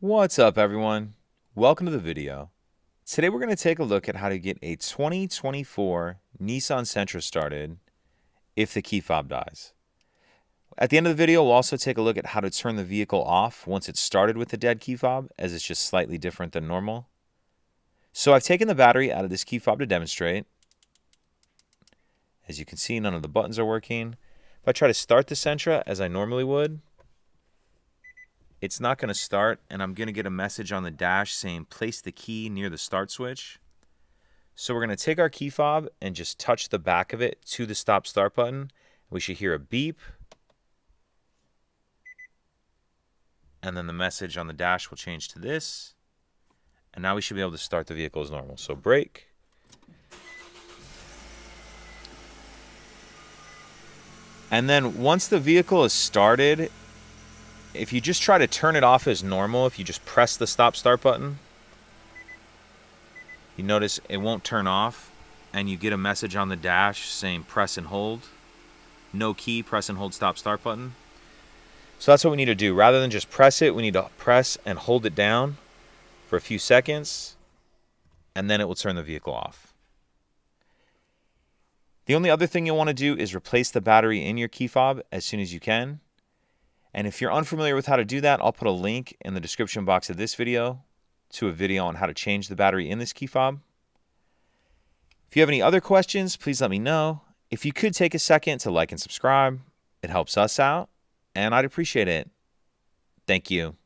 What's up, everyone? Welcome to the video. Today we're going to take a look at how to get a 2024 Nissan Sentra started if the key fob dies. At the end of the video, we'll also take a look at how to turn the vehicle off once it's started with the dead key fob, as it's just slightly different than normal. So I've taken the battery out of this key fob to demonstrate. As you can see, none of the buttons are working. If I try to start the Sentra as I normally would, it's not going to start, and I'm going to get a message on the dash saying place the key near the start switch. So we're going to take our key fob and just touch the back of it to the stop start button. We should hear a beep, and then the message on the dash will change to this, and now we should be able to start the vehicle as normal. So brake. And then once the vehicle is started, if you just try to turn it off as normal, if you just press the stop start button, you notice it won't turn off, and you get a message on the dash saying press and hold. No key, press and hold stop start button. So that's what we need to do. Rather than just press it, we need to press and hold it down for a few seconds, and then it will turn the vehicle off. The only other thing you'll want to do is replace the battery in your key fob as soon as you can. And if you're unfamiliar with how to do that, I'll put a link in the description box of this video to a video on how to change the battery in this key fob. If you have any other questions, please let me know. If you could take a second to like and subscribe, it helps us out, and I'd appreciate it. Thank you.